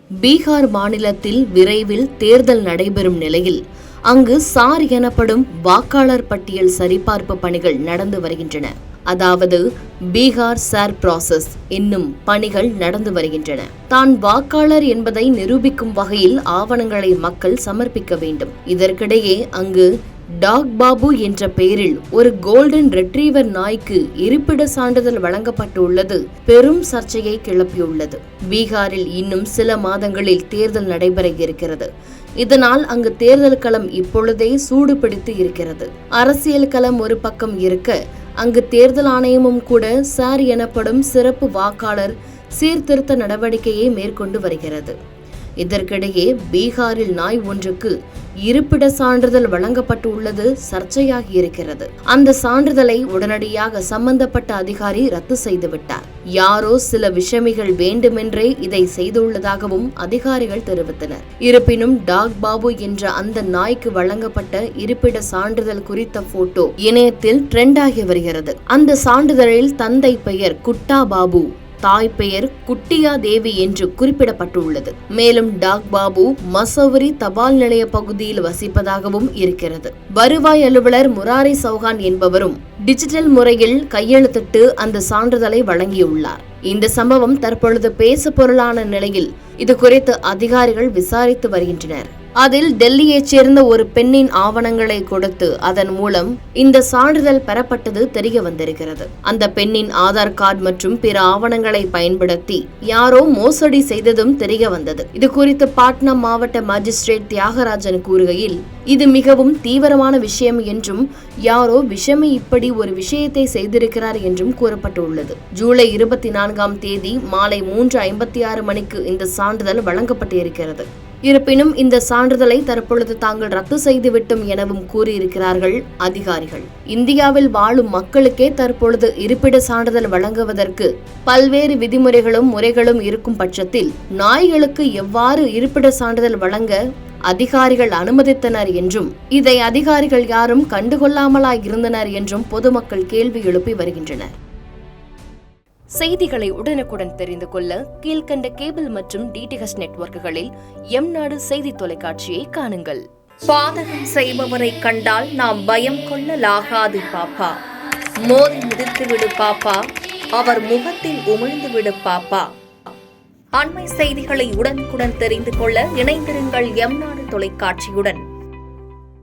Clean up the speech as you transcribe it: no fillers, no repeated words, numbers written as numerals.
பீகார் மாநிலத்தில் விரைவில் தேர்தல் நடைபெறும் நிலையில் அங்கு சார் எனப்படும் வாக்காளர் பட்டியல் சரிபார்ப்பு பணிகள் நடந்து வருகின்றன. அதாவது பீகார் சார் ப்ராசஸ் என்னும் பணிகள் நடந்து வருகின்றன. தான் வாக்காளர் என்பதை நிரூபிக்கும் வகையில் ஆவணங்களை மக்கள் சமர்ப்பிக்க வேண்டும். இதற்கிடையே அங்கு டாக் பாபு என்ற பெயரில் ஒரு கோல்டன் ரெட்ரீவர் நாய்க்கு இருப்பிட சான்றிதழ் வழங்கப்பட்டுள்ளது பெரும் சர்ச்சையை கிளப்பியுள்ளது. பீகாரில் இன்னும் சில மாதங்களில் தேர்தல் நடைபெற இருக்கிறது. இதனால் அங்கு தேர்தல் களம் இப்பொழுதே சூடு பிடித்து இருக்கிறது. அரசியல் களம் ஒரு பக்கம் இருக்க, அங்கு தேர்தல் ஆணையமும் கூட சார் எனப்படும் சிறப்பு வாக்காளர் சீர்திருத்த நடவடிக்கையை மேற்கொண்டு வருகிறது. இதற்கிடையே பீகாரில் நாய் ஒன்றுக்கு இருப்பிட சான்றிதழ் வழங்கப்பட்டுள்ளது சர்ச்சையாகி இருக்கிறது. அந்த சான்றிதழை உடனடியாக சம்பந்தப்பட்ட அதிகாரி ரத்து செய்துவிட்டார். யாரோ சில விஷமிகள் வேண்டுமென்றே இதை செய்துள்ளதாகவும் அதிகாரிகள் தெரிவித்தனர். இருப்பினும் டாக் பாபு என்ற அந்த நாய்க்கு வழங்கப்பட்ட இருப்பிட சான்றிதழ் குறித்த போட்டோ இணையத்தில் ட்ரெண்ட் ஆகி வருகிறது. அந்த சான்றிதழில் தந்தை பெயர் குட்டா பாபு, தாய் பெயர் குட்டியா தேவி என்று குறிப்பிடப்பட்டுள்ளது. மேலும் டாக் பாபு மசௌரி தபால் நிலைய பகுதியில் வசிப்பதாகவும் இருக்கிறது. வருவாய் அலுவலர் முராரி சௌஹான் என்பவரும் டிஜிட்டல் முறையில் கையெழுத்திட்டு அந்த சான்றிதழை வழங்கியுள்ளார். இந்த சம்பவம் தற்பொழுது பேசு பொருளான நிலையில் இது குறித்து அதிகாரிகள் விசாரித்து வருகின்றனர். அதில் டெல்லியைச் சேர்ந்த ஒரு பெண்ணின் ஆவணங்களை கொடுத்து அதன் மூலம் இந்த சான்றிதழ் பெறப்பட்டது தெரிய வந்திருக்கிறது. அந்த பெண்ணின் ஆதார் கார்டு மற்றும் பிற ஆவணங்களை பயன்படுத்தி யாரோ மோசடி செய்ததும் தெரிய வந்தது. இது குறித்து பாட்னா மாவட்ட மாஜிஸ்ட்ரேட் தியாகராஜன் கூறுகையில், இது மிகவும் தீவிரமான விஷயம் என்றும் யாரோ விஷமி இப்படி ஒரு விஷயத்தை செய்திருக்கிறார் என்றும் கூறப்பட்டுள்ளது. ஜூலை 24ஆம் தேதி மாலை 3:56 மணிக்கு இந்த சான்றிதழ் வழங்கப்பட்டிருக்கிறது. இருப்பினும் இந்த சான்றிதழை தற்பொழுது தாங்கள் ரத்து செய்துவிட்டோம் எனவும் கூறியிருக்கிறார்கள் அதிகாரிகள். இந்தியாவில் வாழும் மக்களுக்கே தற்பொழுது இருப்பிட சான்றிதழ் வழங்குவதற்கு பல்வேறு விதிமுறைகளும் முறைகளும் இருக்கும் பட்சத்தில் நாய்களுக்கு எவ்வாறு இருப்பிட சான்றிதழ் வழங்க அதிகாரிகள் அனுமதித்தனர் என்றும் இதை அதிகாரிகள் யாரும் கண்டுகொள்ளாமலா இருந்தனர் என்றும் பொதுமக்கள் கேள்வி எழுப்பி வருகின்றனர். செய்திகளை உடனுக்குடன் தெரிந்து கொள்ள கீழ்கண்ட கேபிள் மற்றும் டிடிஎச் நெட்வொர்க்குகளில் எம்நாடு செய்தி தொலைக்காட்சியை காணுங்கள். பாதகம் செய்பவரை கண்டால் நாம் பயம் கொள்ளலாகாது பாப்பா. மோதி மிதித்துவிடு பாப்பா, அவர் முகத்தில் உமிழ்ந்து விடு பாப்பா. அண்மை செய்திகளை உடனுக்குடன் தெரிந்து கொள்ள இணைந்திருங்கள் எம்நாடு தொலைக்காட்சியுடன்.